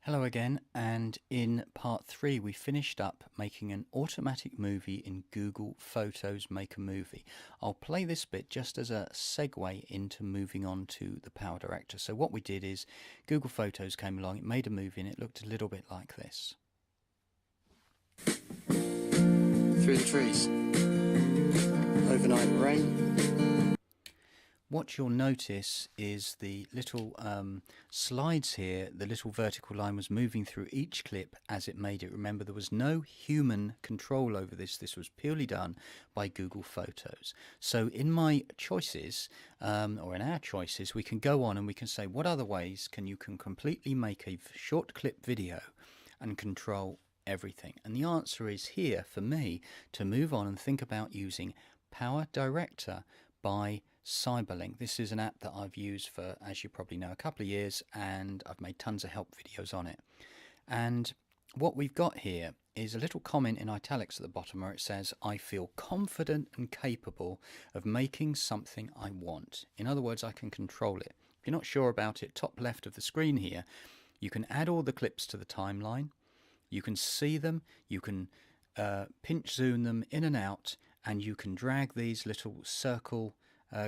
Hello again, and in part 3 we finished up making an automatic movie in Google Photos Make a Movie. I'll play this bit just as a segue into moving on to the powerdirector. So what we did is Google Photos came along, it made a movie and it looked a little bit like this. Through the trees. Overnight rain. What you'll notice is the little slides here, the little vertical line was moving through each clip as it made it. Remember, there was no human control over this. This was purely done by Google Photos. So in my choices, or in our choices, we can go on and we can say, what other ways can you completely make a short clip video and control everything? And the answer is here for me to move on and think about using powerdirector by Cyberlink. This is an app that I've used for, as you probably know, a couple of years, and I've made tons of help videos on it. And what we've got here is a little comment in italics at the bottom where it says, I feel confident and capable of making something I want. In other words, I can control it. If you're not sure about it, top left of the screen here, you can add all the clips to the timeline. You can see them, you can pinch zoom them in and out, and you can drag these little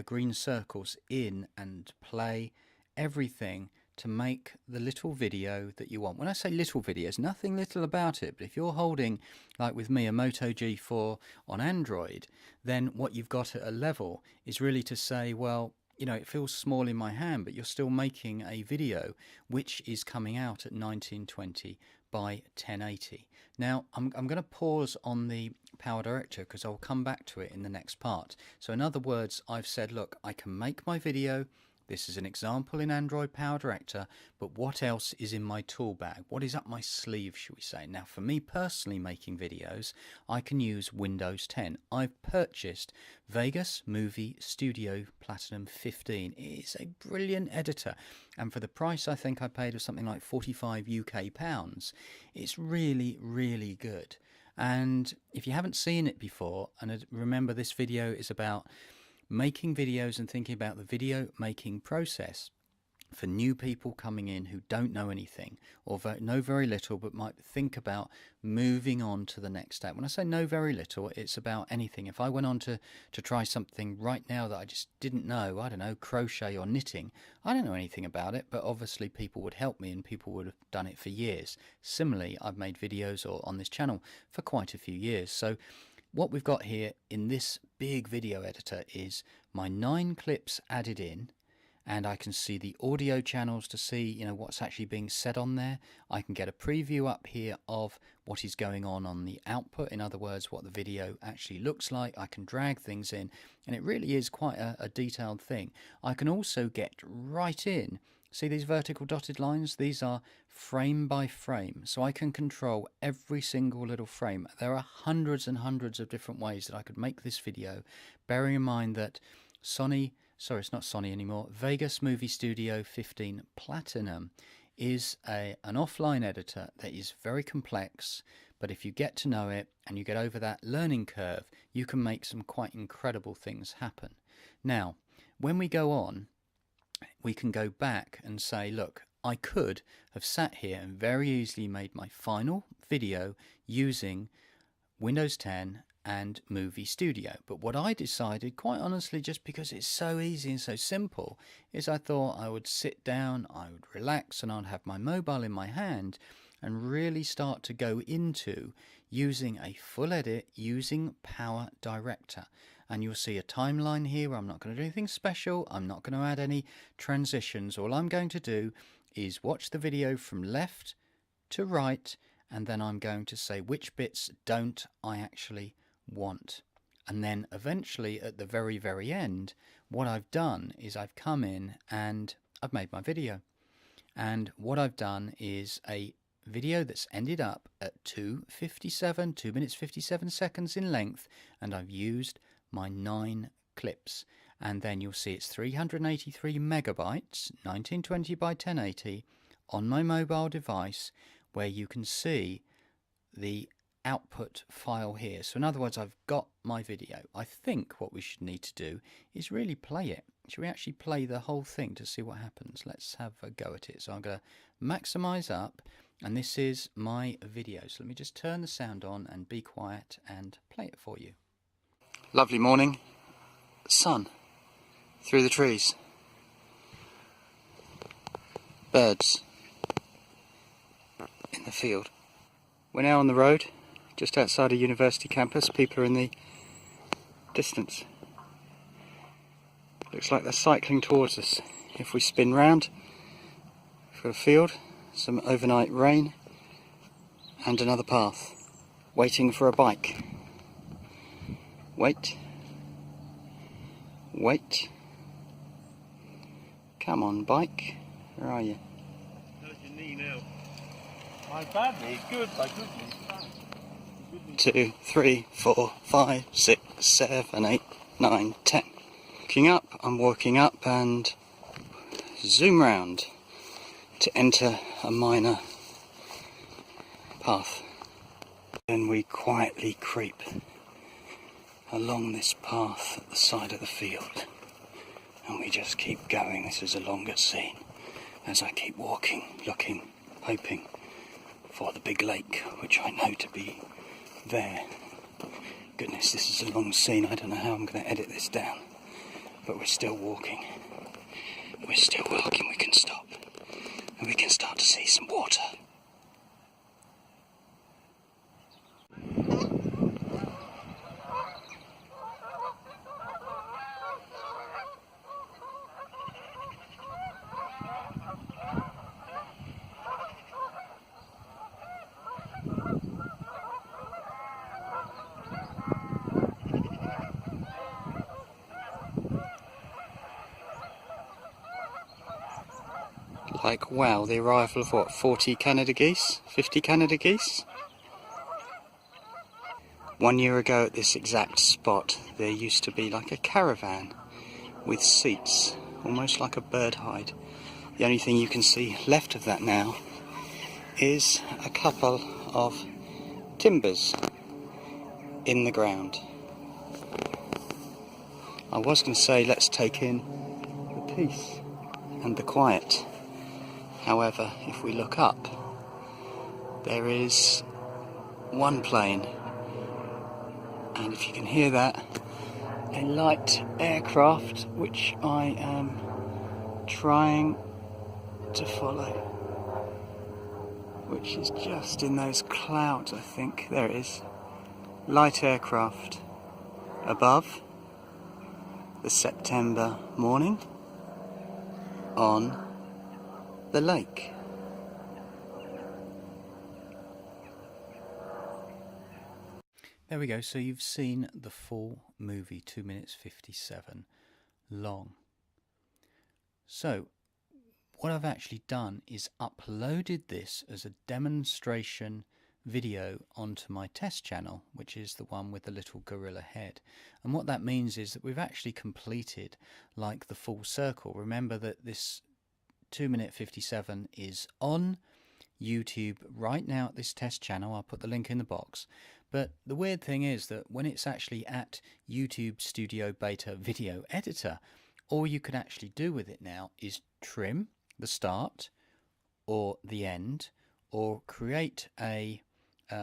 green circles in and play everything to make the little video that you want. When I say little videos, nothing little about it, but if you're holding, like with me, a Moto G4 on Android, then what you've got at a level is really to say, well, you know, it feels small in my hand, but you're still making a video which is coming out at 1920 by 1080. Now, I'm going to pause on the powerdirector because I'll come back to it in the next part. So in other words, I've said, look, I can make my video. This is an example in Android powerdirector, but what else is in my tool bag? What is up my sleeve, should we say? Now, for me personally making videos, I can use Windows 10. I've purchased Vegas Movie Studio Platinum 15. It is a brilliant editor, and for the price I think I paid of something like 45 UK pounds, it's really, really good. And if you haven't seen it before, and remember this video is about making videos and thinking about the video making process for new people coming in who don't know anything or know very little but might think about moving on to the next step. When I say know very little, it's about anything. If I went on to try something right now that I just didn't know, I don't know, crochet or knitting, I don't know anything about it, but obviously people would help me and people would have done it for years. Similarly, I've made videos on this channel for quite a few years. So what we've got here in this big video editor is my 9 clips added in, and I can see the audio channels to see, you know, what's actually being said on there. I can get a preview up here of what is going on the output, in other words, what the video actually looks like. I can drag things in, and it really is quite a detailed thing. I can also get right in. See these vertical dotted lines? These are frame by frame, so I can control every single little frame. There are hundreds and hundreds of different ways that I could make this video, bearing in mind that it's not Sony anymore, Vegas Movie Studio 15 Platinum is an offline editor that is very complex, but if you get to know it and you get over that learning curve, you can make some quite incredible things happen. Now, when we go on, we can go back and say, look, I could have sat here and very easily made my final video using Windows 10 and Movie Studio. But what I decided, quite honestly, just because it's so easy and so simple, is I thought I would sit down, I would relax, and I'd have my mobile in my hand and really start to go into using a full edit using powerdirector. And you'll see a timeline here where I'm not going to do anything special. I'm not going to add any transitions. All I'm going to do is watch the video from left to right, and then I'm going to say which bits don't I actually want. And then eventually at the very, very end, what I've done is I've come in and I've made my video. And what I've done is a video that's ended up at 2 minutes 57 seconds in length, and I've used my 9 clips, and then you'll see it's 383 megabytes 1920 by 1080 on my mobile device, where you can see the output file here. So in other words, I've got my video. I think what we should need to do is really play it. Should we actually play the whole thing to see what happens? Let's have a go at it. So I'm going to maximize up, And this is my video. So let me just turn the sound on and be quiet and play it for you. Lovely morning, sun through the trees, birds in the field. We're now on the road just outside a university campus. People are in the distance. Looks like they're cycling towards us. If we spin round for a field, some overnight rain and another path. Waiting for a bike. Wait. Wait. Come on, bike. Where are you? How's your knee now? My bad knee, good, my good knee. 2, 3, 4, 5, 6, 7, 8, 9, 10. Looking up, I'm walking up and zoom round to enter a minor path. Then we quietly creep along this path at the side of the field, and we just keep going. This is a longer scene as I keep walking, looking, hoping for the big lake, which I know to be there. Goodness, this is a long scene. I don't know how I'm going to edit this down, but we're still walking. We're still walking. We can stop and we can start to see some water. Like, wow, the arrival of what, 40 Canada geese? 50 Canada geese? 1 year ago at this exact spot, there used to be like a caravan with seats, almost like a bird hide. The only thing you can see left of that now is a couple of timbers in the ground. I was going to say let's take in the peace and the quiet. However, if we look up, there is one plane, and if you can hear that, a light aircraft which I am trying to follow, which is just in those clouds, I think. There it is. Light aircraft above the September morning on the lake. There we go. So you've seen the full movie, 2 minutes 57 long. So what I've actually done is uploaded this as a demonstration video onto my test channel, which is the one with the little gorilla head. And what that means is that we've actually completed like the full circle. Remember that this 2 minute 57 is on YouTube right now at this test channel. I'll put the link in the box. But the weird thing is that when it's actually at YouTube Studio Beta Video Editor, all you can actually do with it now is trim the start or the end, or create a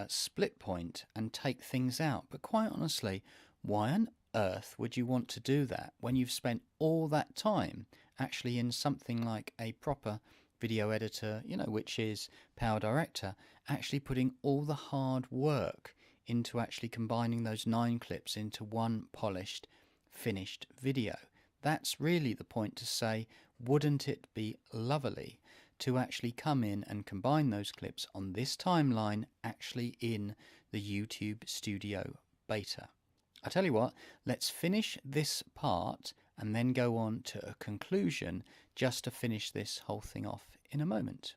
split point and take things out. But quite honestly, why on earth would you want to do that when you've spent all that time actually in something like a proper video editor, you know, which is PowerDirector, actually putting all the hard work into actually combining those 9 clips into one polished, finished video? That's really the point to say, wouldn't it be lovely to actually come in and combine those clips on this timeline actually in the YouTube Studio Beta? I tell you what, let's finish this part and then go on to a conclusion just to finish this whole thing off in a moment.